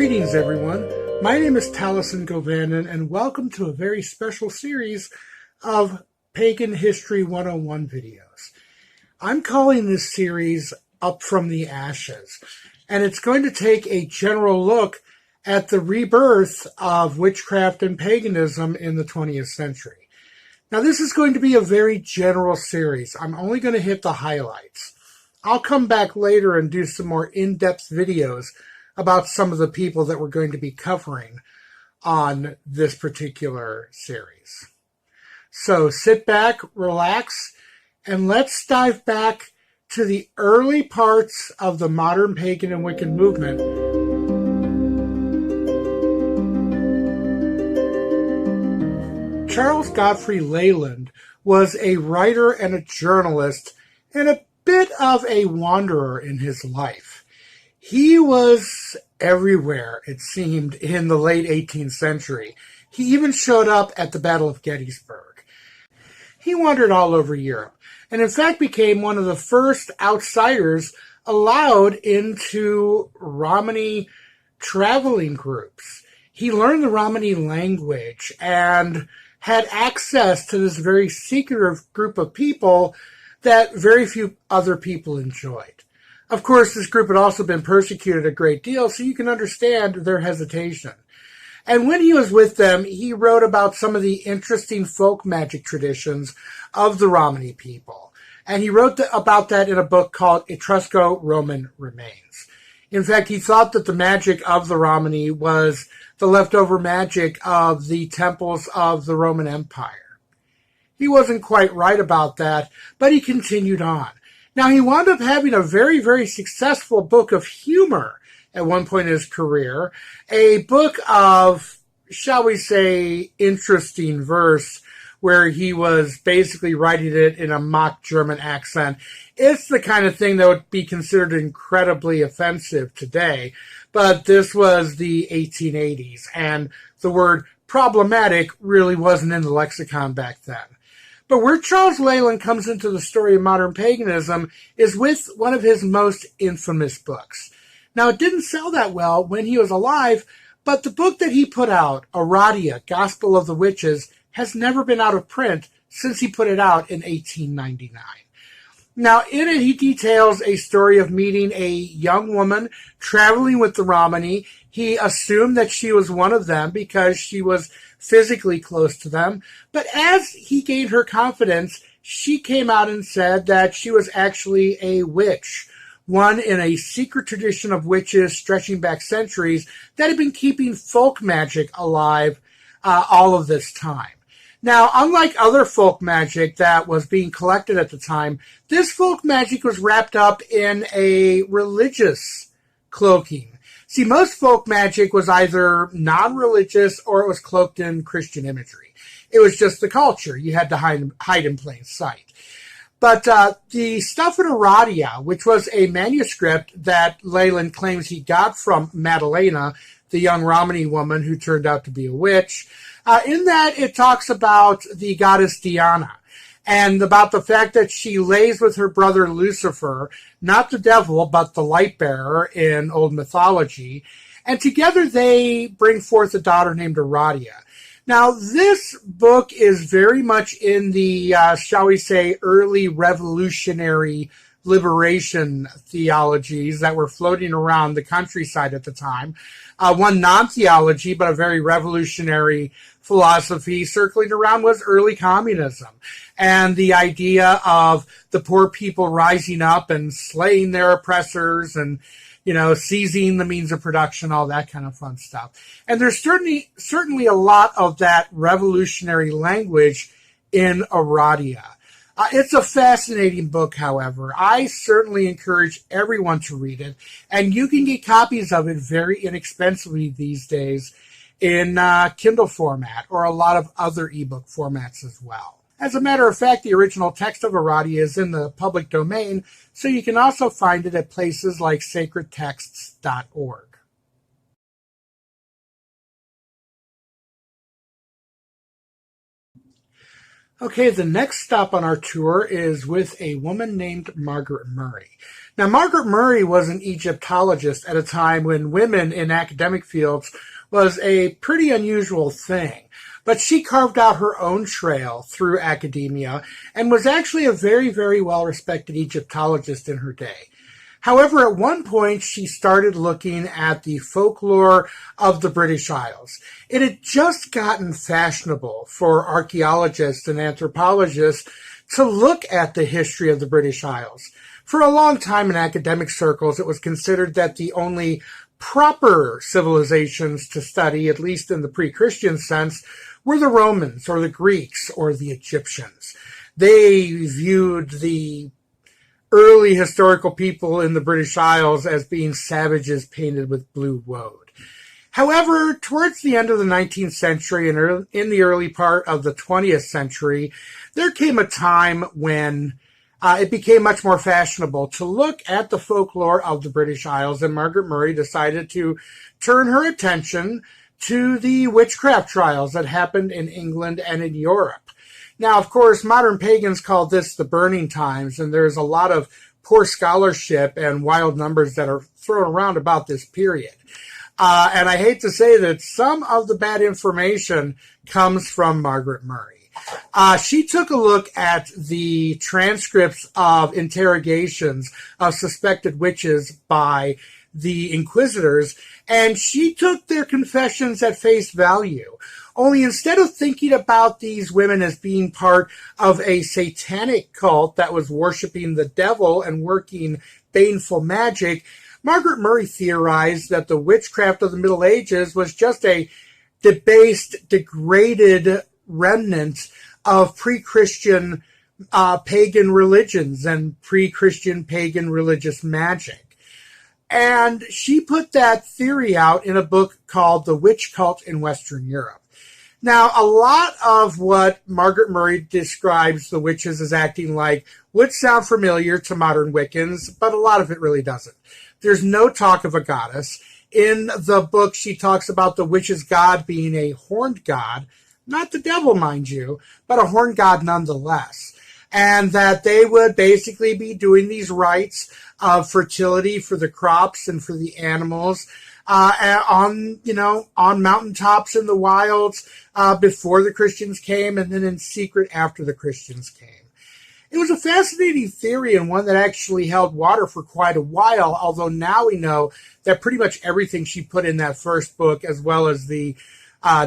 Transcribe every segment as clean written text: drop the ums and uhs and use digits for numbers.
Greetings, everyone. My name is Taliesin Govanen, and welcome to a very special series of Pagan History 101 videos. I'm calling this series Up from the Ashes, and it's going to take a general look at the rebirth of witchcraft and paganism in the 20th century. Now, this is going to be a very general series. I'm only going to hit the highlights. I'll come back later and do some more in-depth videos about some of the people that we're going to be covering on this particular series. So sit back, relax, and let's dive back to the early parts of the modern pagan and Wiccan movement. Charles Godfrey Leland was a writer and a journalist and a bit of a wanderer in his life. He was everywhere, it seemed, in the late 18th century. He even showed up at the Battle of Gettysburg. He wandered all over Europe, and in fact became one of the first outsiders allowed into Romany traveling groups. He learned the Romany language and had access to this very secretive group of people that very few other people enjoyed. Of course, this group had also been persecuted a great deal, so you can understand their hesitation. And when he was with them, he wrote about some of the interesting folk magic traditions of the Romany people. And he wrote about that in a book called Etrusco-Roman Remains. In fact, he thought that the magic of the Romany was the leftover magic of the temples of the Roman Empire. He wasn't quite right about that, but he continued on. Now, he wound up having a very, very successful book of humor at one point in his career, a book of, shall we say, interesting verse, where he was basically writing it in a mock German accent. It's the kind of thing that would be considered incredibly offensive today, but this was the 1880s, and the word problematic really wasn't in the lexicon back then. But where Charles Leland comes into the story of modern paganism is with one of his most infamous books. Now, it didn't sell that well when he was alive, but the book that he put out, Aradia, Gospel of the Witches, has never been out of print since he put it out in 1899. Now, in it, he details a story of meeting a young woman traveling with the Romany. He assumed that she was one of them because she was physically close to them. But as he gained her confidence, she came out and said that she was actually a witch, one in a secret tradition of witches stretching back centuries that had been keeping folk magic alive all of this time. Now, unlike other folk magic that was being collected at the time, this folk magic was wrapped up in a religious cloaking. See, most folk magic was either non-religious or it was cloaked in Christian imagery. It was just the culture. You had to hide in plain sight. But the stuff in Aradia, which was a manuscript that Leland claims he got from Madalena, the young Romany woman who turned out to be a witch, in that it talks about the goddess Diana and about the fact that she lays with her brother Lucifer, not the devil, but the light bearer in old mythology. And together they bring forth a daughter named Aradia. Now, this book is very much in the, shall we say, early revolutionary liberation theologies that were floating around the countryside at the time. One non-theology, but a very revolutionary philosophy circling around was early communism and the idea of the poor people rising up and slaying their oppressors and, you know, seizing the means of production, all that kind of fun stuff. And there's certainly a lot of that revolutionary language in Aradia. It's a fascinating book, however. I certainly encourage everyone to read it, and you can get copies of it very inexpensively these days in Kindle format or a lot of other ebook formats as well. As a matter of fact, the original text of Aradia is in the public domain, so you can also find it at places like sacredtexts.org. Okay, the next stop on our tour is with a woman named Margaret Murray. Now, Margaret Murray was an Egyptologist at a time when women in academic fields was a pretty unusual thing. But she carved out her own trail through academia and was actually a very, very well-respected Egyptologist in her day. However, at one point, she started looking at the folklore of the British Isles. It had just gotten fashionable for archaeologists and anthropologists to look at the history of the British Isles. For a long time in academic circles, it was considered that the only proper civilizations to study, at least in the pre-Christian sense, were the Romans or the Greeks or the Egyptians. They viewed the early historical people in the British Isles as being savages painted with blue woad. However, towards the end of the 19th century and in the early part of the 20th century, there came a time when it became much more fashionable to look at the folklore of the British Isles, and Margaret Murray decided to turn her attention to the witchcraft trials that happened in England and in Europe. Now, of course, modern pagans call this the burning times, and there's a lot of poor scholarship and wild numbers that are thrown around about this period. And I hate to say that some of the bad information comes from Margaret Murray. She took a look at the transcripts of interrogations of suspected witches by the inquisitors, and she took their confessions at face value. Only instead of thinking about these women as being part of a satanic cult that was worshiping the devil and working baneful magic, Margaret Murray theorized that the witchcraft of the Middle Ages was just a debased, degraded remnant of pre-Christian pagan religions and pre-Christian pagan religious magic. And she put that theory out in a book called The Witch Cult in Western Europe. Now, a lot of what Margaret Murray describes the witches as acting like would sound familiar to modern Wiccans, but a lot of it really doesn't. There's no talk of a goddess. In the book, she talks about the witch's god being a horned god, not the devil, mind you, but a horned god nonetheless. And that they would basically be doing these rites of fertility for the crops and for the animals, on mountaintops in the wilds, before the Christians came, and then in secret after the Christians came. It was a fascinating theory and one that actually held water for quite a while, although now we know that pretty much everything she put in that first book, as well as the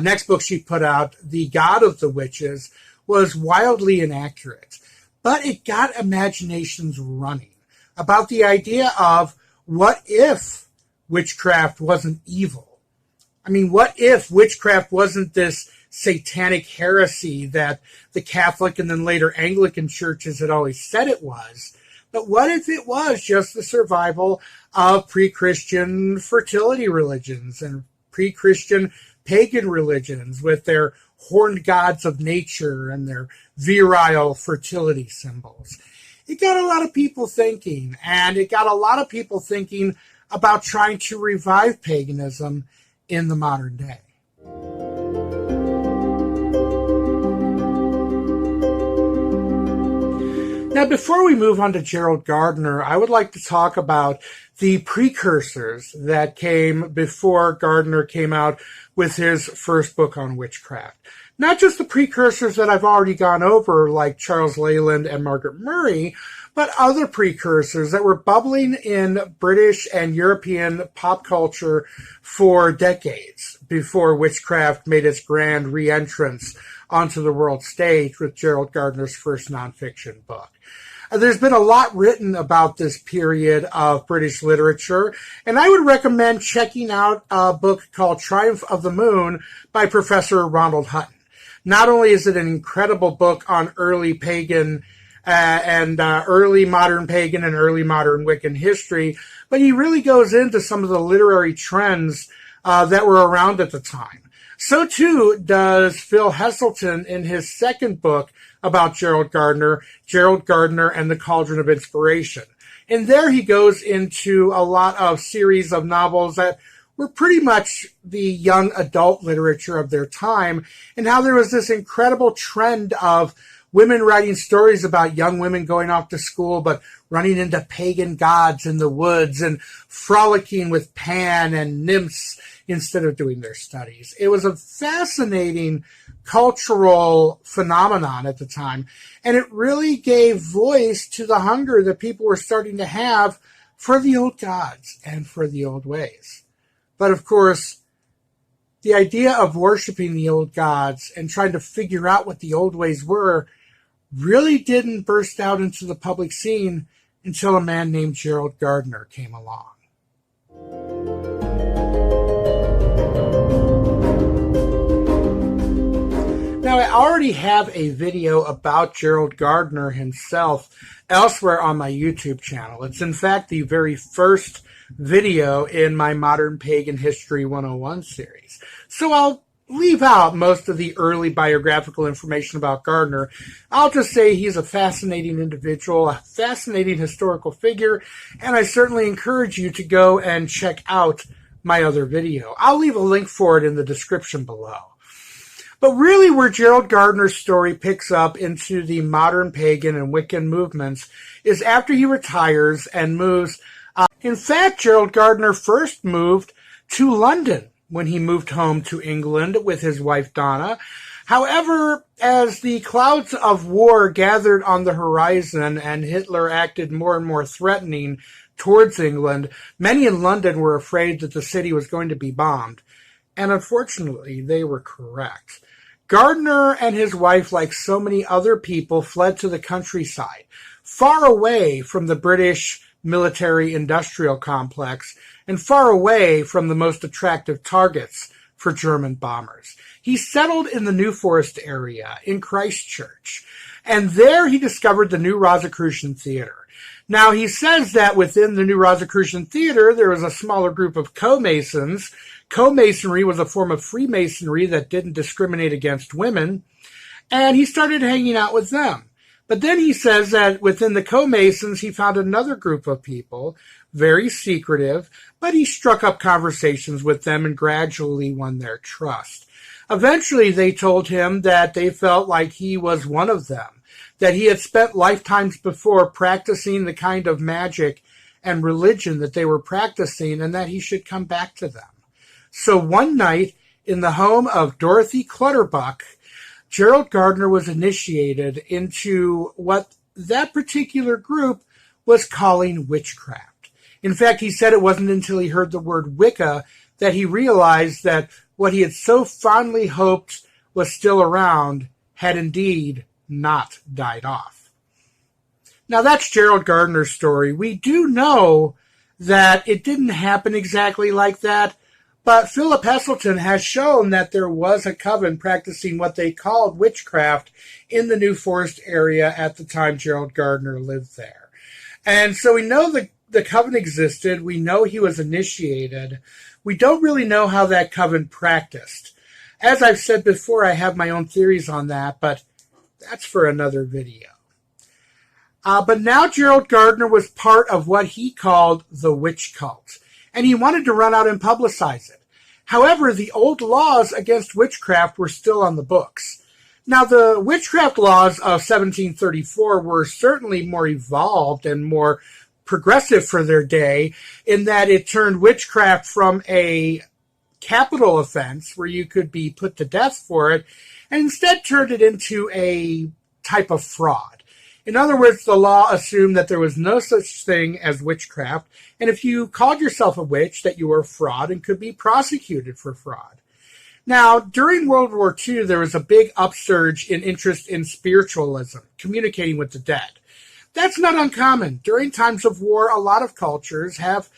next book she put out, The God of the Witches, was wildly inaccurate. But it got imaginations running about the idea of what if witchcraft wasn't evil? I mean, what if witchcraft wasn't this satanic heresy that the Catholic and then later Anglican churches had always said it was? But what if it was just the survival of pre-Christian fertility religions and pre-Christian pagan religions with their horned gods of nature and their virile fertility symbols? It got a lot of people thinking, and it got a lot of people thinking about trying to revive paganism in the modern day. Now, before we move on to Gerald Gardner, I would like to talk about the precursors that came before Gardner came out with his first book on witchcraft. Not just the precursors that I've already gone over, like Charles Leyland and Margaret Murray, but other precursors that were bubbling in British and European pop culture for decades before witchcraft made its grand re-entrance onto the world stage with Gerald Gardner's first nonfiction book. There's been a lot written about this period of British literature, and I would recommend checking out a book called Triumph of the Moon by Professor Ronald Hutton. Not only is it an incredible book on early pagan and early modern pagan and early modern Wiccan history, but he really goes into some of the literary trends that were around at the time. So too does Phil Heselton in his second book about Gerald Gardner and the Cauldron of Inspiration. And there he goes into a lot of series of novels that were pretty much the young adult literature of their time, and how there was this incredible trend of women writing stories about young women going off to school but running into pagan gods in the woods and frolicking with Pan and nymphs instead of doing their studies. It was a fascinating cultural phenomenon at the time, and it really gave voice to the hunger that people were starting to have for the old gods and for the old ways. But of course, the idea of worshiping the old gods and trying to figure out what the old ways were really didn't burst out into the public scene until a man named Gerald Gardner came along. Now, I already have a video about Gerald Gardner himself elsewhere on my YouTube channel. It's in fact the very first video in my Modern Pagan History 101 series. So I'll leave out most of the early biographical information about Gardner. I'll just say he's a fascinating individual, a fascinating historical figure, and I certainly encourage you to go and check out my other video. I'll leave a link for it in the description below. But really where Gerald Gardner's story picks up into the modern pagan and Wiccan movements is after he retires and moves. In fact, Gerald Gardner first moved to London when he moved home to England with his wife Donna. However, as the clouds of war gathered on the horizon and Hitler acted more and more threatening towards England, many in London were afraid that the city was going to be bombed. And unfortunately, they were correct. Gardner and his wife, like so many other people, fled to the countryside, far away from the British military-industrial complex and far away from the most attractive targets for German bombers. He settled in the New Forest area in Christchurch, and there he discovered the New Rosicrucian Theatre. Now, he says that within the New Rosicrucian Theatre, there was a smaller group of co-masons. Co-masonry was a form of Freemasonry that didn't discriminate against women, and he started hanging out with them. But then he says that within the co-masons, he found another group of people, very secretive, but he struck up conversations with them and gradually won their trust. Eventually, they told him that they felt like he was one of them, that he had spent lifetimes before practicing the kind of magic and religion that they were practicing, and that he should come back to them. So one night, in the home of Dorothy Clutterbuck, Gerald Gardner was initiated into what that particular group was calling witchcraft. In fact, he said it wasn't until he heard the word Wicca that he realized that what he had so fondly hoped was still around had indeed not died off. Now, that's Gerald Gardner's story. We do know that it didn't happen exactly like that, but Philip Heselton has shown that there was a coven practicing what they called witchcraft in the New Forest area at the time Gerald Gardner lived there. And so we know the coven existed. We know he was initiated. We don't really know how that coven practiced. As I've said before, I have my own theories on that, but that's for another video. But now Gerald Gardner was part of what he called the witch cult, and he wanted to run out and publicize it. However, the old laws against witchcraft were still on the books. Now, the witchcraft laws of 1734 were certainly more evolved and more progressive for their day, in that it turned witchcraft from a capital offense where you could be put to death for it, and instead turned it into a type of fraud. In other words, the law assumed that there was no such thing as witchcraft, and if you called yourself a witch, that you were a fraud and could be prosecuted for fraud. Now, during World War II, there was a big upsurge in interest in spiritualism, communicating with the dead. That's not uncommon. During times of war, a lot of cultures have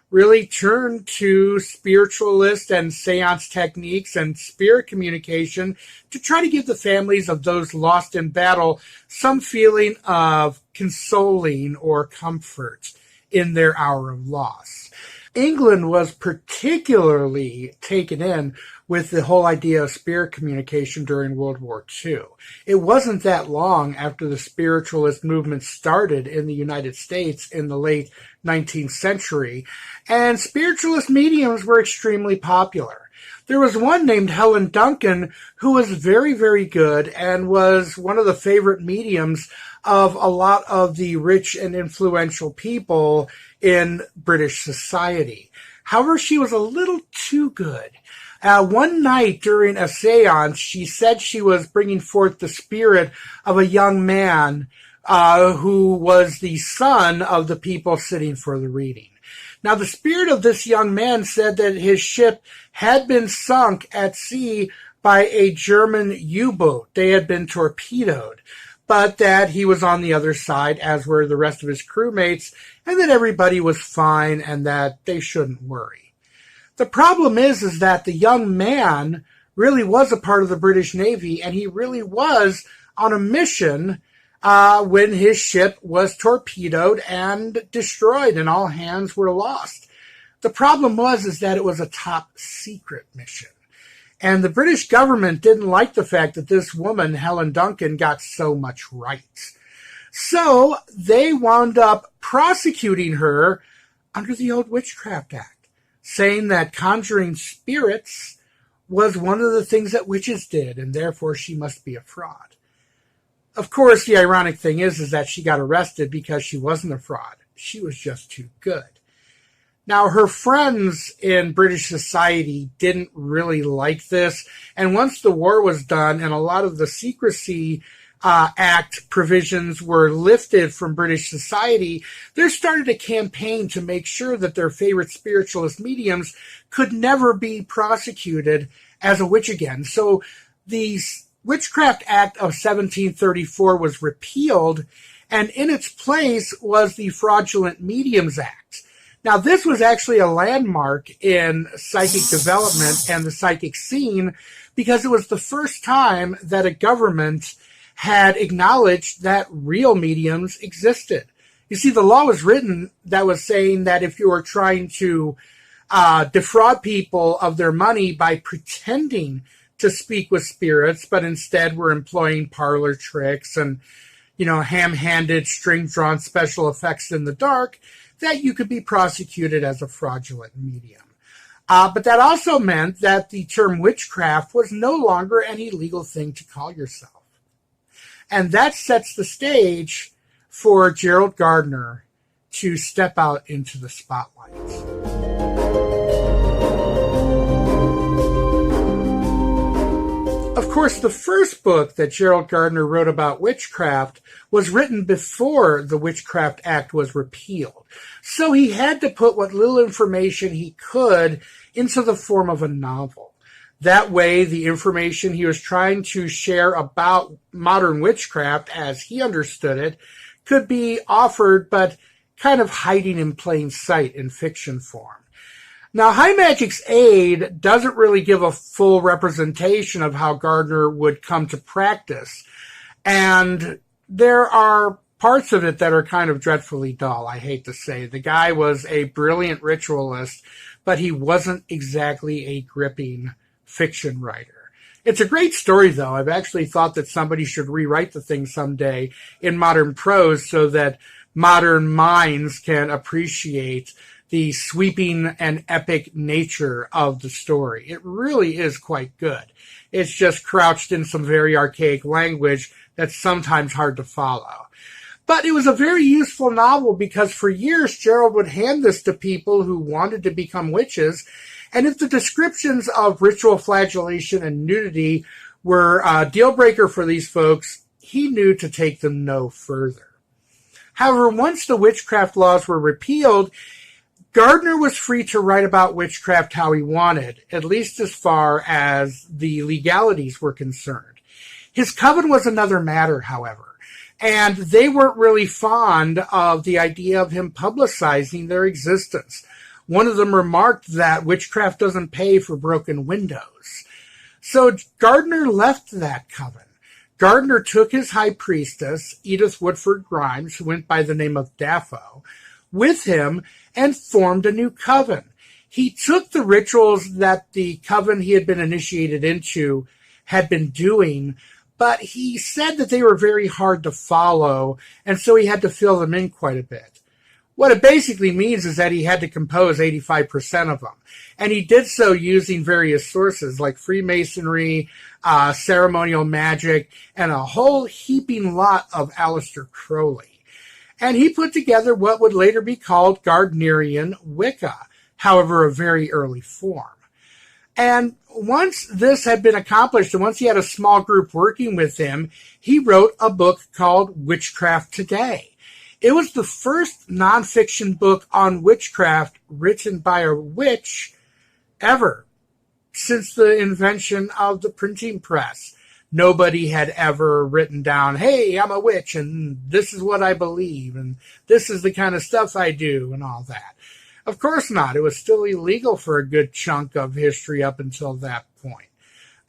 really turned to spiritualist and seance techniques and spirit communication to try to give the families of those lost in battle some feeling of consoling or comfort in their hour of loss. England was particularly taken in with the whole idea of spirit communication during World War II. It wasn't that long after the spiritualist movement started in the United States in the late 19th century, and spiritualist mediums were extremely popular. There was one named Helen Duncan who was very, very good and was one of the favorite mediums of a lot of the rich and influential people in British society. However, she was a little too good. One night during a seance, she said she was bringing forth the spirit of a young man who was the son of the people sitting for the reading. Now, the spirit of this young man said that his ship had been sunk at sea by a German U-boat. They had been torpedoed, but that he was on the other side, as were the rest of his crewmates, and that everybody was fine and that they shouldn't worry. The problem is that the young man really was a part of the British Navy, and he really was on a mission when his ship was torpedoed and destroyed and all hands were lost. The problem was that it was a top secret mission. And the British government didn't like the fact that this woman, Helen Duncan, got so much right. So they wound up prosecuting her under the old Witchcraft Act, saying that conjuring spirits was one of the things that witches did, and therefore she must be a fraud. Of course, the ironic thing is that she got arrested because she wasn't a fraud. She was just too good. Now, her friends in British society didn't really like this, and once the war was done and a lot of the Secrecy Act provisions were lifted from British society, there started a campaign to make sure that their favorite spiritualist mediums could never be prosecuted as a witch again. So the Witchcraft Act of 1734 was repealed, and in its place was the Fraudulent Mediums Act. Now, this was actually a landmark in psychic development and the psychic scene because it was the first time that a government had acknowledged that real mediums existed. You see, the law was written that was saying that if you were trying to defraud people of their money by pretending to speak with spirits, but instead were employing parlor tricks and, ham-handed, string-drawn special effects in the dark, that you could be prosecuted as a fraudulent medium. But that also meant that the term witchcraft was no longer any legal thing to call yourself. And that sets the stage for Gerald Gardner to step out into the spotlight. Of course, the first book that Gerald Gardner wrote about witchcraft was written before the Witchcraft Act was repealed. So he had to put what little information he could into the form of a novel. That way, the information he was trying to share about modern witchcraft, as he understood it, could be offered, but kind of hiding in plain sight in fiction form. Now, High Magic's Aid doesn't really give a full representation of how Gardner would come to practice, and there are parts of it that are kind of dreadfully dull, I hate to say. The guy was a brilliant ritualist, but he wasn't exactly a gripping fiction writer. It's a great story, though. I've actually thought that somebody should rewrite the thing someday in modern prose so that modern minds can appreciate the sweeping and epic nature of the story. It really is quite good. It's just crouched in some very archaic language that's sometimes hard to follow. But it was a very useful novel because for years Gerald would hand this to people who wanted to become witches, and if the descriptions of ritual flagellation and nudity were a deal breaker for these folks, he knew to take them no further. However, once the witchcraft laws were repealed, Gardner was free to write about witchcraft how he wanted, at least as far as the legalities were concerned. His coven was another matter, however, and they weren't really fond of the idea of him publicizing their existence. One of them remarked that witchcraft doesn't pay for broken windows. So Gardner left that coven. Gardner took his high priestess, Edith Woodford Grimes, who went by the name of Daffo, with him and formed a new coven. He took the rituals that the coven he had been initiated into had been doing, but he said that they were very hard to follow, and so he had to fill them in quite a bit. What it basically means is that he had to compose 85% of them. And he did so using various sources like Freemasonry, ceremonial magic, and a whole heaping lot of Aleister Crowley. And he put together what would later be called Gardnerian Wicca, however, a very early form. And once this had been accomplished, and once he had a small group working with him, he wrote a book called Witchcraft Today. It was the first nonfiction book on witchcraft written by a witch ever since the invention of the printing press. Nobody had ever written down, hey, I'm a witch, and this is what I believe, and this is the kind of stuff I do, and all that. Of course not. It was still illegal for a good chunk of history up until that point.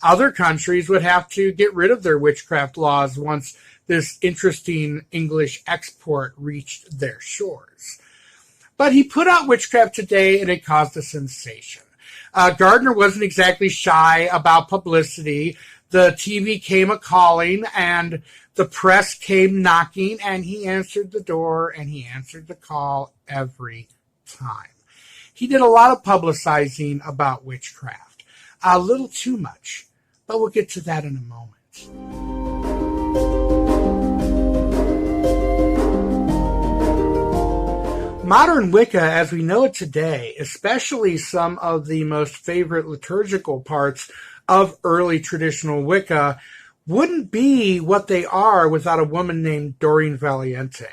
Other countries would have to get rid of their witchcraft laws once this interesting English export reached their shores. But he put out Witchcraft Today, and it caused a sensation. Gardner wasn't exactly shy about publicity. The TV came a-calling, and the press came knocking, and he answered the door, and he answered the call every time. He did a lot of publicizing about witchcraft. A little too much, but we'll get to that in a moment. Modern Wicca, as we know it today, especially some of the most favorite liturgical parts of early traditional Wicca, wouldn't be what they are without a woman named Doreen Valiente.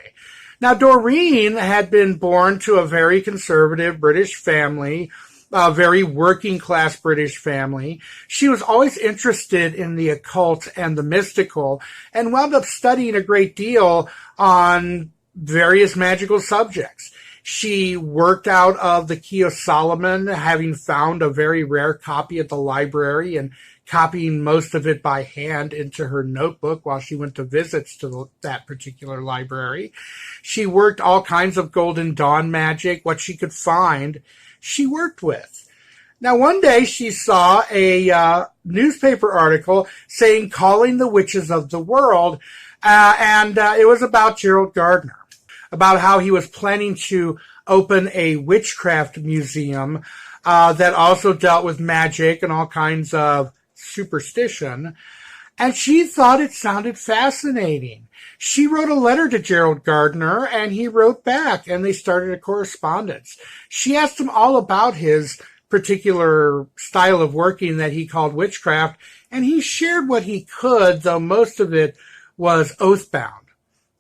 Now, Doreen had been born to a very conservative British family, a very working-class British family. She was always interested in the occult and the mystical, and wound up studying a great deal on various magical subjects. She worked out of the Key of Solomon, having found a very rare copy at the library and copying most of it by hand into her notebook while she went to visits to that particular library. She worked all kinds of Golden Dawn magic. What she could find, she worked with. Now, one day she saw a newspaper article saying, "Calling the Witches of the World," and it was about Gerald Gardner, about how he was planning to open a witchcraft museum that also dealt with magic and all kinds of superstition. And she thought it sounded fascinating. She wrote a letter to Gerald Gardner, and he wrote back, and they started a correspondence. She asked him all about his particular style of working that he called witchcraft, and he shared what he could, though most of it was oath-bound.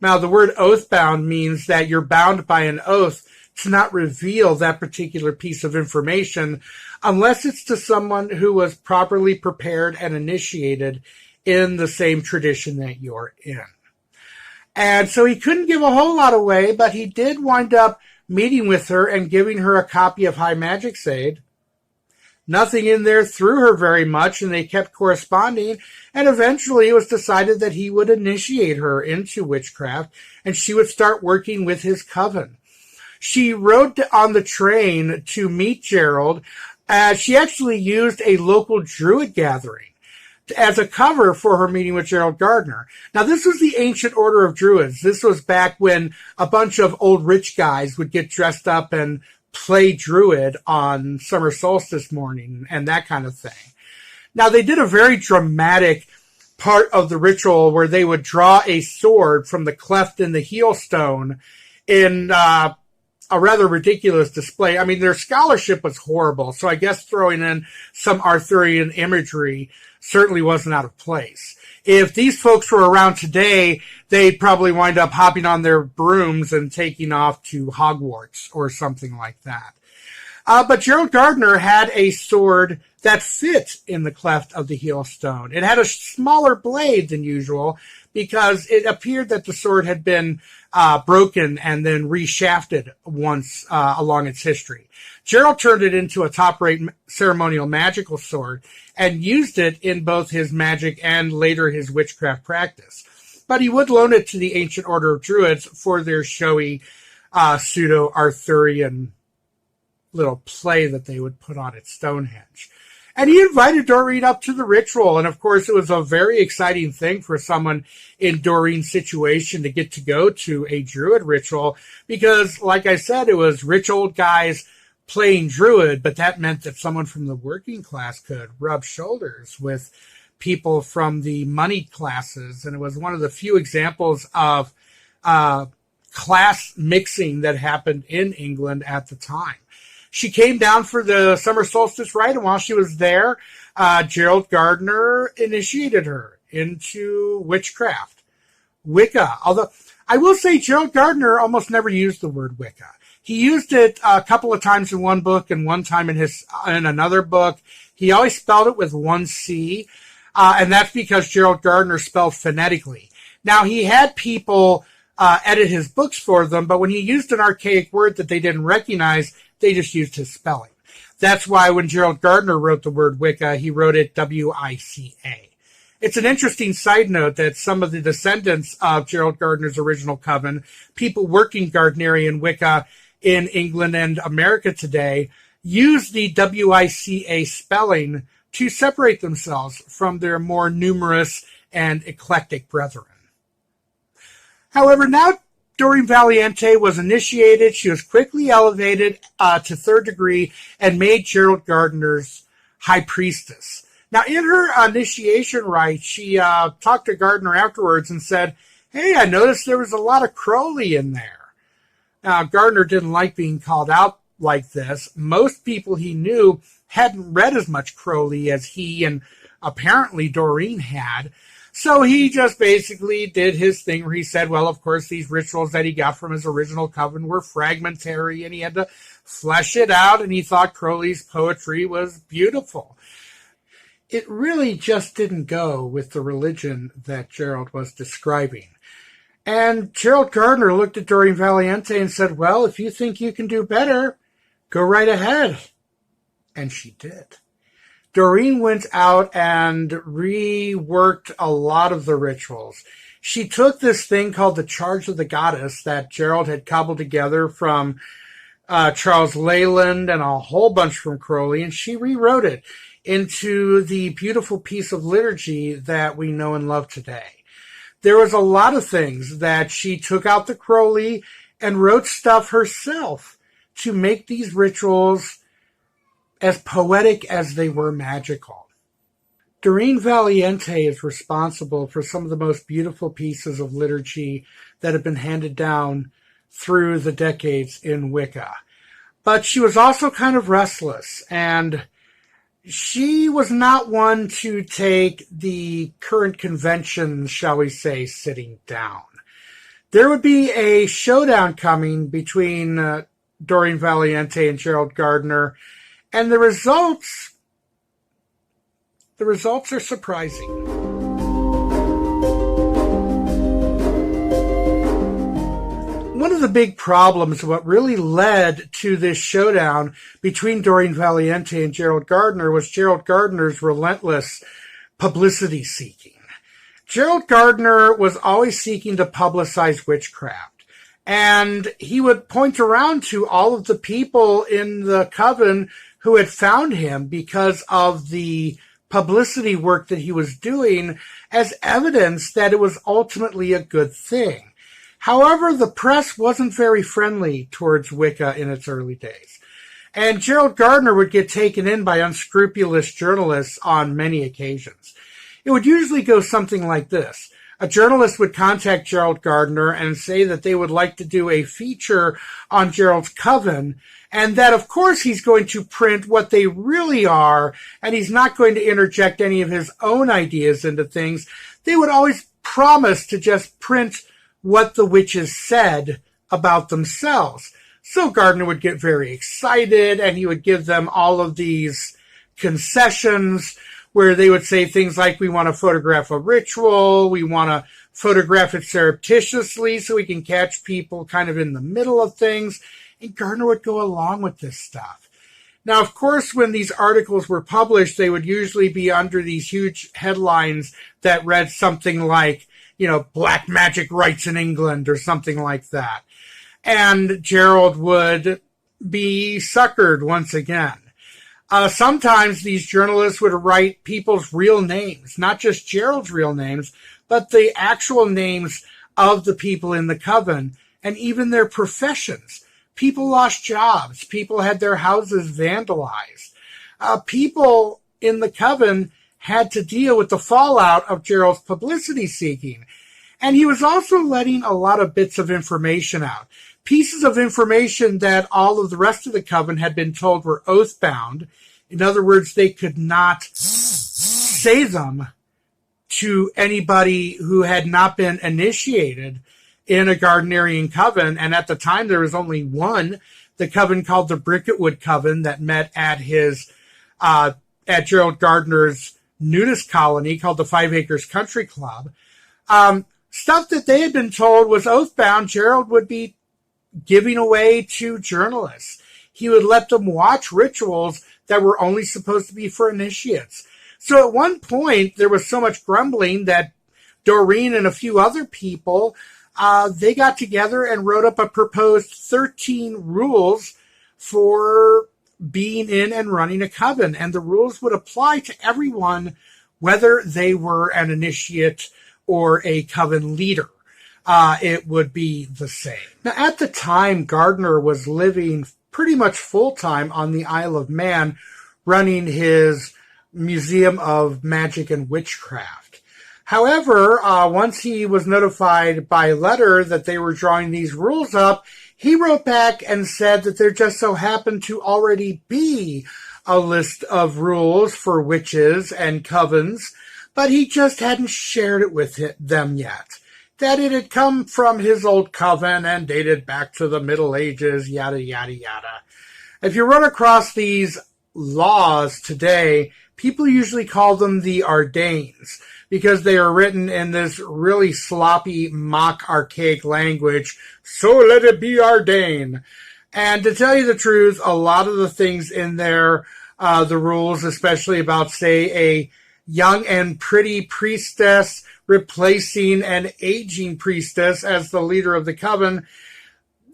Now, the word oath-bound means that you're bound by an oath to not reveal that particular piece of information unless it's to someone who was properly prepared and initiated in the same tradition that you're in. And so he couldn't give a whole lot away, but he did wind up meeting with her and giving her a copy of High Magic's Aid. Nothing in there threw her very much, and they kept corresponding, and eventually it was decided that he would initiate her into witchcraft, and she would start working with his coven. She rode on the train to meet Gerald. She actually used a local Druid gathering as a cover for her meeting with Gerald Gardner. Now, this was the ancient order of Druids. This was back when a bunch of old rich guys would get dressed up and play Druid on summer solstice morning and that kind of thing. Now, they did a very dramatic part of the ritual where they would draw a sword from the cleft in the heel stone in a rather ridiculous display. I mean, their scholarship was horrible, so I guess throwing in some Arthurian imagery certainly wasn't out of place. If these folks were around today, they'd probably wind up hopping on their brooms and taking off to Hogwarts or something like that. But Gerald Gardner had a sword that fit in the cleft of the heel stone. It had a smaller blade than usual because it appeared that the sword had been broken and then reshafted once along its history. Gerald turned it into a top-rate ceremonial magical sword and used it in both his magic and later his witchcraft practice. But he would loan it to the Ancient Order of Druids for their showy pseudo-Arthurian little play that they would put on at Stonehenge. And he invited Doreen up to the ritual. And of course, it was a very exciting thing for someone in Doreen's situation to get to go to a Druid ritual because, like I said, it was rich old guys playing Druid, but that meant that someone from the working class could rub shoulders with people from the money classes. And it was one of the few examples of class mixing that happened in England at the time. She came down for the summer solstice rite, and while she was there, Gerald Gardner initiated her into witchcraft, Wicca. Although I will say Gerald Gardner almost never used the word Wicca. He used it a couple of times in one book and one time in another book. He always spelled it with one C, and that's because Gerald Gardner spelled phonetically. Now, he had people edit his books for them, but when he used an archaic word that they didn't recognize, they just used his spelling. That's why when Gerald Gardner wrote the word Wicca, he wrote it W-I-C-A. It's an interesting side note that some of the descendants of Gerald Gardner's original coven, people working Gardnerian Wicca in England and America today, use the W-I-C-A spelling to separate themselves from their more numerous and eclectic brethren. However, now Doreen Valiente was initiated. She was quickly elevated to third degree and made Gerald Gardner's high priestess. Now, in her initiation rite, she talked to Gardner afterwards and said, "Hey, I noticed there was a lot of Crowley in there." Now, Gardner didn't like being called out like this. Most people he knew hadn't read as much Crowley as he and apparently Doreen had. So he just basically did his thing where he said, well, of course, these rituals that he got from his original coven were fragmentary and he had to flesh it out, and he thought Crowley's poetry was beautiful. It really just didn't go with the religion that Gerald was describing. And Gerald Gardner looked at Doreen Valiente and said, well, if you think you can do better, go right ahead. And she did. Doreen went out and reworked a lot of the rituals. She took this thing called the Charge of the Goddess that Gerald had cobbled together from Charles Leyland and a whole bunch from Crowley, and she rewrote it into the beautiful piece of liturgy that we know and love today. There was a lot of things that she took out the Crowley and wrote stuff herself to make these rituals as poetic as they were magical. Doreen Valiente is responsible for some of the most beautiful pieces of liturgy that have been handed down through the decades in Wicca. But she was also kind of restless, and she was not one to take the current conventions, shall we say, sitting down. There would be a showdown coming between Doreen Valiente and Gerald Gardner, and the results are surprising. One of the big problems, what really led to this showdown between Doreen Valiente and Gerald Gardner, was Gerald Gardner's relentless publicity seeking. Gerald Gardner was always seeking to publicize witchcraft, and he would point around to all of the people in the coven who had found him because of the publicity work that he was doing as evidence that it was ultimately a good thing. However, the press wasn't very friendly towards Wicca in its early days, and Gerald Gardner would get taken in by unscrupulous journalists on many occasions. It would usually go something like this. A journalist would contact Gerald Gardner and say that they would like to do a feature on Gerald's coven, and that, of course, he's going to print what they really are, and he's not going to interject any of his own ideas into things. They would always promise to just print what the witches said about themselves. So Gardner would get very excited, and he would give them all of these concessions where they would say things like, we want to photograph a ritual, we want to photograph it surreptitiously so we can catch people kind of in the middle of things. And Gardner would go along with this stuff. Now, of course, when these articles were published, they would usually be under these huge headlines that read something like, black magic rites in England or something like that. And Gerald would be suckered once again. Sometimes these journalists would write people's real names, not just Gerald's real names, but the actual names of the people in the coven and even their professions. People lost jobs. People had their houses vandalized. People in the coven had to deal with the fallout of Gerald's publicity seeking. And he was also letting a lot of bits of information out. Pieces of information that all of the rest of the coven had been told were oath-bound. In other words, they could not say them to anybody who had not been initiated in a Gardnerian coven. And at the time, there was only one, the coven called the Bricketwood Coven, that met at at Gerald Gardner's nudist colony called the 5 Acres Country Club. Stuff that they had been told was oath-bound, Gerald would be giving away to journalists. He would let them watch rituals that were only supposed to be for initiates. So at one point, there was so much grumbling that Doreen and a few other people, they got together and wrote up a proposed 13 rules for being in and running a coven. And the rules would apply to everyone, whether they were an initiate or a coven leader. It would be the same. Now, at the time, Gardner was living pretty much full-time on the Isle of Man, running his Museum of Magic and Witchcraft. However, once he was notified by letter that they were drawing these rules up, he wrote back and said that there just so happened to already be a list of rules for witches and covens, but he just hadn't shared it with them yet. That it had come from his old coven and dated back to the Middle Ages, yada, yada, yada. If you run across these laws today, people usually call them the Ardanes because they are written in this really sloppy, mock archaic language. So let it be Ardane. And to tell you the truth, a lot of the things in there, the rules, especially about, say, a young and pretty priestess replacing an aging priestess as the leader of the coven,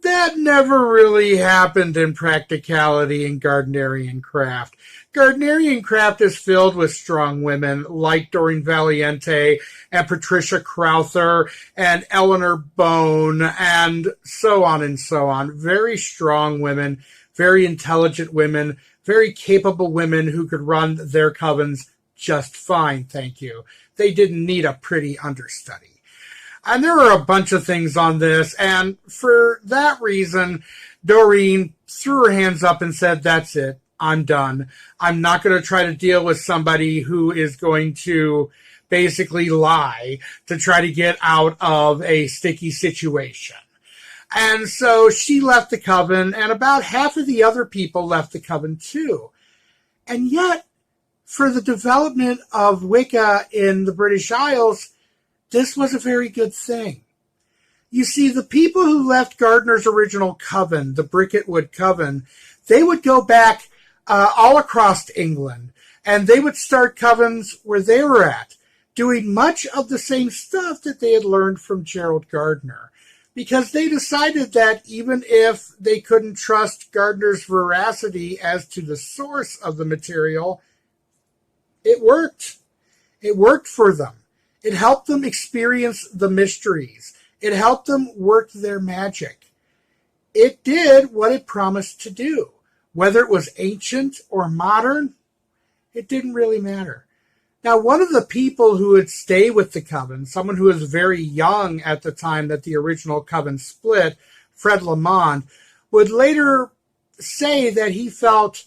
that never really happened in practicality in Gardnerian craft. Gardnerian craft is filled with strong women like Doreen Valiente and Patricia Crowther and Eleanor Bone and so on and so on. Very strong women, very intelligent women, very capable women who could run their covens just fine, thank you. They didn't need a pretty understudy. And there are a bunch of things on this, and for that reason, Doreen threw her hands up and said, that's it, I'm done. I'm not going to try to deal with somebody who is going to basically lie to try to get out of a sticky situation. And so she left the coven, and about half of the other people left the coven too. And yet, for the development of Wicca in the British Isles, this was a very good thing. You see, the people who left Gardner's original coven, the Bricketwood Coven, they would go back all across England, and they would start covens where they were at, doing much of the same stuff that they had learned from Gerald Gardner, because they decided that even if they couldn't trust Gardner's veracity as to the source of the material, it worked. It worked for them. It helped them experience the mysteries. It helped them work their magic. It did what it promised to do. Whether it was ancient or modern, it didn't really matter. Now, one of the people who would stay with the coven, someone who was very young at the time that the original coven split, Fred Lamond, would later say that he felt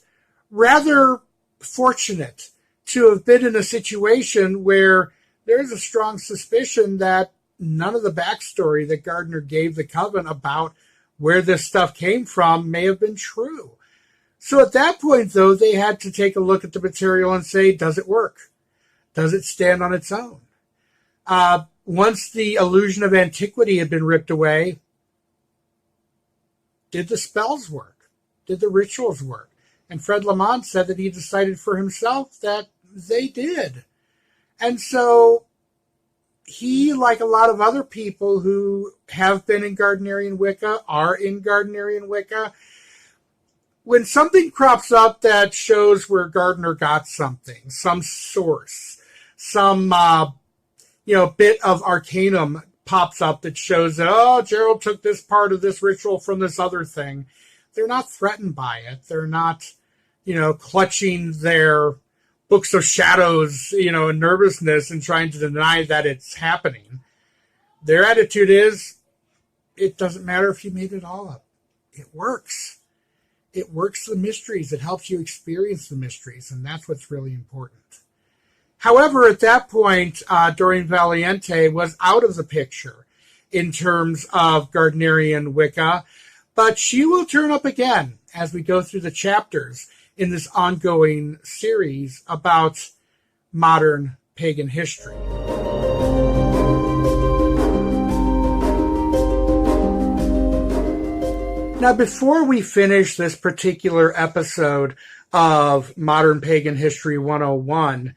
rather fortunate to have been in a situation where there's a strong suspicion that none of the backstory that Gardner gave the coven about where this stuff came from may have been true. So at that point, though, they had to take a look at the material and say, does it work? Does it stand on its own? Once the illusion of antiquity had been ripped away, did the spells work? Did the rituals work? And Fred Lamond said that he decided for himself that they did. And so he, like a lot of other people who have been in Gardnerian Wicca, are in Gardnerian Wicca, when something crops up that shows where Gardner got something, some source, some bit of arcanum pops up that shows that, oh, Gerald took this part of this ritual from this other thing, they're not threatened by it. They're not, clutching their books of shadows, and nervousness and trying to deny that it's happening. Their attitude is, it doesn't matter if you made it all up. It works. It works the mysteries. It helps you experience the mysteries, and that's what's really important. However, at that point, Doreen Valiente was out of the picture in terms of Gardnerian Wicca, but she will turn up again as we go through the chapters in this ongoing series about modern pagan history. Now, before we finish this particular episode of Modern Pagan History 101,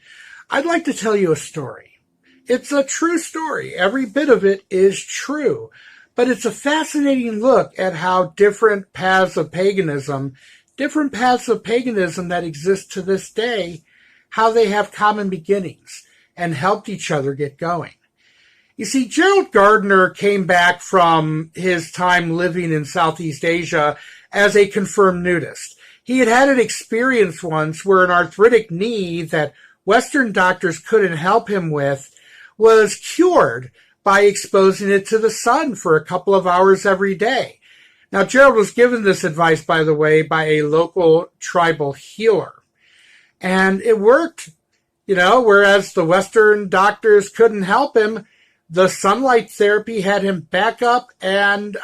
I'd like to tell you a story. It's a true story. Every bit of it is true. But it's a fascinating look at how different paths of paganism that exist to this day, how they have common beginnings and helped each other get going. You see, Gerald Gardner came back from his time living in Southeast Asia as a confirmed nudist. He had had an experience once where an arthritic knee that Western doctors couldn't help him with was cured by exposing it to the sun for a couple of hours every day. Now, Gerald was given this advice, by the way, by a local tribal healer. And it worked, whereas the Western doctors couldn't help him, the sunlight therapy had him back up and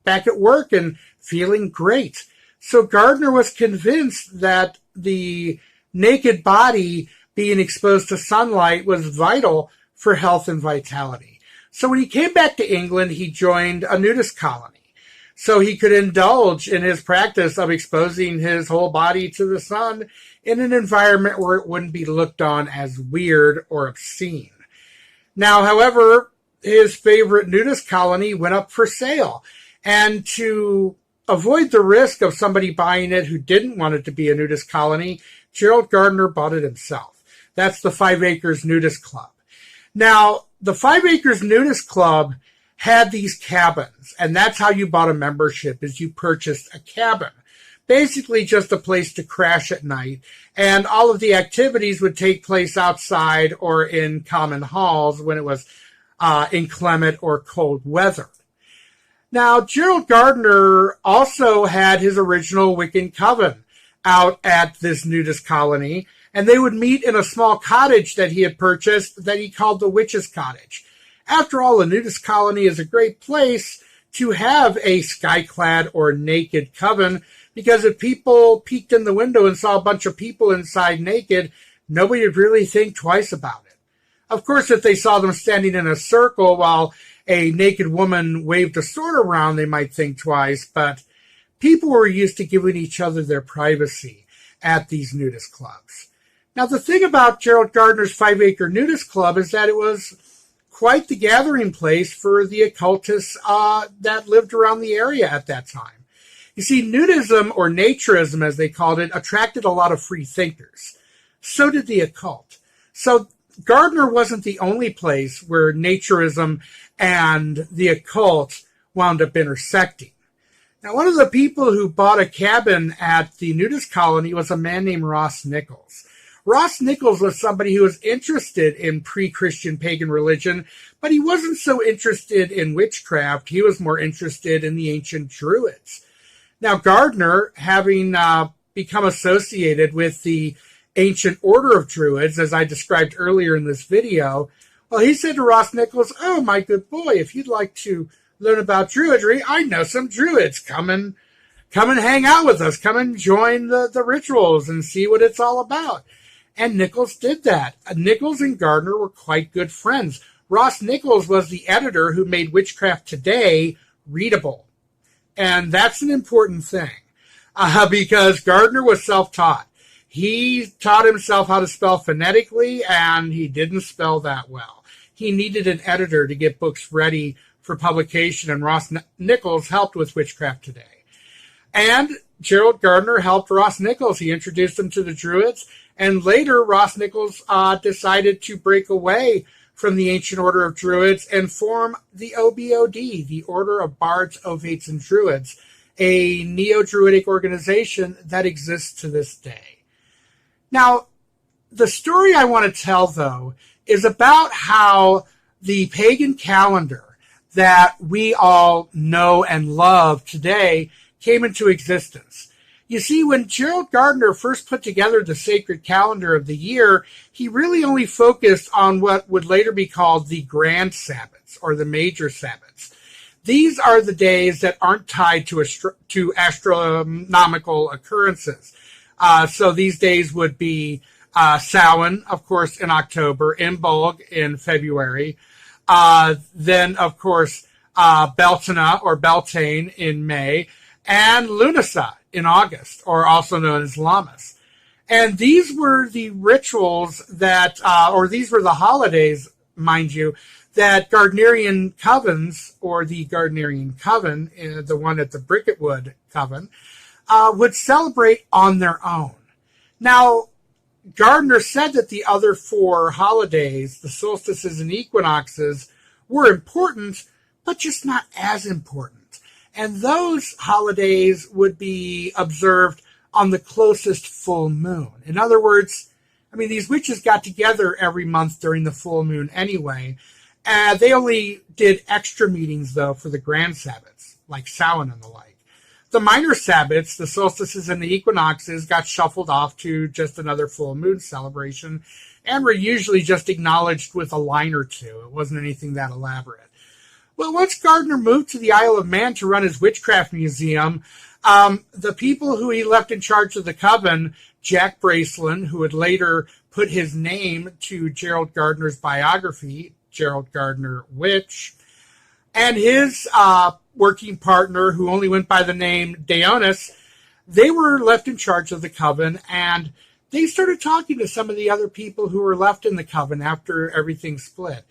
back at work and feeling great. So Gardner was convinced that the naked body being exposed to sunlight was vital for health and vitality. So when he came back to England, he joined a nudist colony so he could indulge in his practice of exposing his whole body to the sun in an environment where it wouldn't be looked on as weird or obscene. Now, however, his favorite nudist colony went up for sale, and to avoid the risk of somebody buying it who didn't want it to be a nudist colony, Gerald Gardner bought it himself. That's the 5 Acres Nudist Club. Now, the 5 Acres Nudist Club had these cabins, and that's how you bought a membership, is you purchased a cabin. Basically just a place to crash at night, and all of the activities would take place outside or in common halls when it was inclement or cold weather. Now, Gerald Gardner also had his original Wiccan coven out at this nudist colony, and they would meet in a small cottage that he had purchased that he called the Witch's Cottage. After all, a nudist colony is a great place to have a skyclad or naked coven, because if people peeked in the window and saw a bunch of people inside naked, nobody would really think twice about it. Of course, if they saw them standing in a circle while a naked woman waved a sword around, they might think twice, but people were used to giving each other their privacy at these nudist clubs. Now, the thing about Gerald Gardner's 5 Acre Nudist Club is that it was quite the gathering place for the occultists that lived around the area at that time. You see, nudism, or naturism as they called it, attracted a lot of free thinkers. So did the occult. So Gardner wasn't the only place where naturism and the occult wound up intersecting. Now, one of the people who bought a cabin at the nudist colony was a man named Ross Nichols. Ross Nichols was somebody who was interested in pre-Christian pagan religion, but he wasn't so interested in witchcraft. He was more interested in the ancient Druids. Now, Gardner, having become associated with the ancient order of Druids, as I described earlier in this video, well, he said to Ross Nichols, "Oh, my good boy, if you'd like to learn about Druidry, I know some Druids. Come and hang out with us. Come and join the rituals and see what it's all about." And Nichols did that. Nichols and Gardner were quite good friends. Ross Nichols was the editor who made Witchcraft Today readable. And that's an important thing because Gardner was self-taught. He taught himself how to spell phonetically, and he didn't spell that well. He needed an editor to get books ready for publication, and Ross Nichols helped with Witchcraft Today. And Gerald Gardner helped Ross Nichols. He introduced him to the Druids, and later Ross Nichols decided to break away from the ancient order of Druids and form the OBOD, the Order of Bards, Ovates, and Druids, a neo-Druidic organization that exists to this day. Now, the story I want to tell, though, is about how the pagan calendar that we all know and love today came into existence. You see, when Gerald Gardner first put together the sacred calendar of the year, he really only focused on what would later be called the grand Sabbats, or the major Sabbats. These are the days that aren't tied to astronomical occurrences. So these days would be Samhain, of course, in October, Imbolg in February, then, of course, Beltane or Beltane in May, and Lunasa in August, or also known as Lammas. And these were the rituals that, or these were the holidays, mind you, that Gardnerian covens, or the Gardnerian coven, the one at the Bricketwood coven, would celebrate on their own. Now, Gardner said that the other 4 holidays, the solstices and equinoxes, were important, but just not as important. And those holidays would be observed on the closest full moon. In other words, I mean, these witches got together every month during the full moon anyway. They only did extra meetings, though, for the grand Sabbats, like Samhain and the like. The minor Sabbats, the solstices and the equinoxes, got shuffled off to just another full moon celebration and were usually just acknowledged with a line or two. It wasn't anything that elaborate. Well, once Gardner moved to the Isle of Man to run his witchcraft museum, the people who he left in charge of the coven, Jack Bracelin, who would later put his name to Gerald Gardner's biography, Gerald Gardner Witch, and his working partner, who only went by the name Deonis, they were left in charge of the coven, and they started talking to some of the other people who were left in the coven after everything split.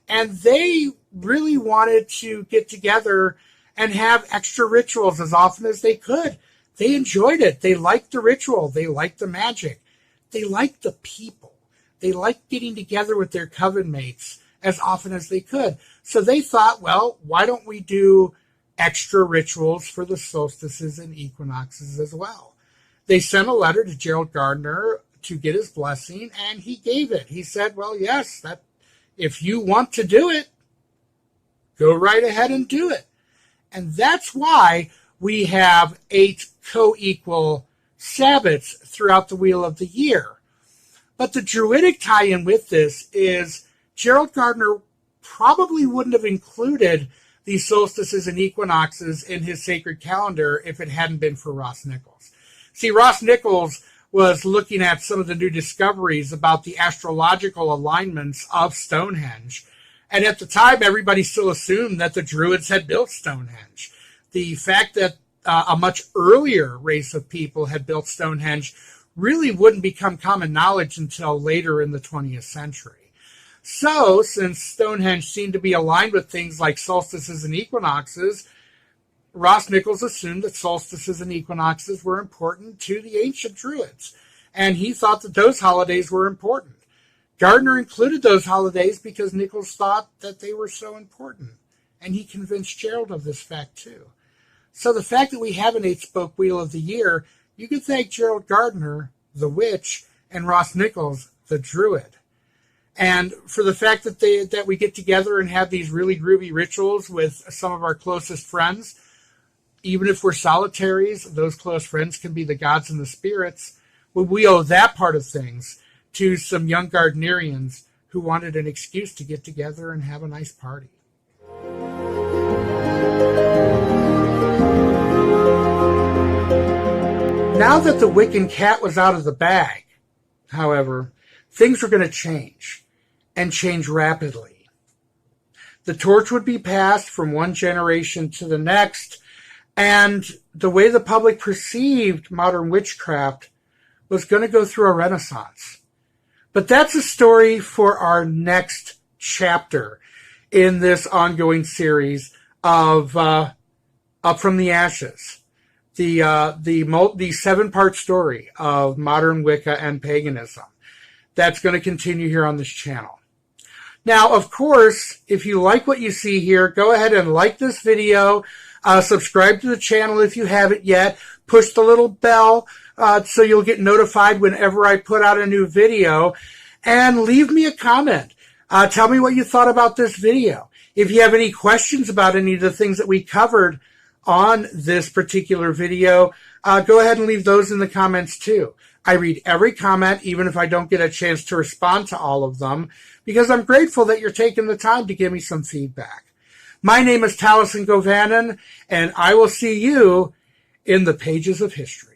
And they really wanted to get together and have extra rituals as often as they could. They enjoyed it. They liked the ritual. They liked the magic. They liked the people. They liked getting together with their coven mates as often as they could. So they thought, well, why don't we do extra rituals for the solstices and equinoxes as well? They sent a letter to Gerald Gardner to get his blessing, and he gave it. He said, well, yes, that if you want to do it, go right ahead and do it. And that's why we have 8 co-equal Sabbats throughout the wheel of the year. But the Druidic tie-in with this is Gerald Gardner probably wouldn't have included the solstices and equinoxes in his sacred calendar if it hadn't been for Ross Nichols. See, Ross Nichols was looking at some of the new discoveries about the astrological alignments of Stonehenge. And at the time, everybody still assumed that the Druids had built Stonehenge. The fact that a much earlier race of people had built Stonehenge really wouldn't become common knowledge until later in the 20th century. So, since Stonehenge seemed to be aligned with things like solstices and equinoxes, Ross Nichols assumed that solstices and equinoxes were important to the ancient Druids, and he thought that those holidays were important. Gardner included those holidays because Nichols thought that they were so important, and he convinced Gerald of this fact too. So the fact that we have an 8-spoke wheel of the year, you can thank Gerald Gardner, the witch, and Ross Nichols, the Druid. And for the fact that we get together and have these really groovy rituals with some of our closest friends, even if we're solitaries, those close friends can be the gods and the spirits. We owe that part of things to some young Gardnerians who wanted an excuse to get together and have a nice party. Now that the Wiccan cat was out of the bag, however, things were going to change, and change rapidly. The torch would be passed from one generation to the next, and the way the public perceived modern witchcraft was going to go through a renaissance. But that's a story for our next chapter in this ongoing series of Up from the Ashes. the 7-part story of modern Wicca and paganism. That's going to continue here on this channel. Now, of course, if you like what you see here, go ahead and like this video, subscribe to the channel if you haven't yet, push the little bell so you'll get notified whenever I put out a new video, and leave me a comment. Tell me what you thought about this video. If you have any questions about any of the things that we covered on this particular video, go ahead and leave those in the comments too. I read every comment, even if I don't get a chance to respond to all of them, because I'm grateful that you're taking the time to give me some feedback. My name is Taliesin Govannon, and I will see you in the pages of history.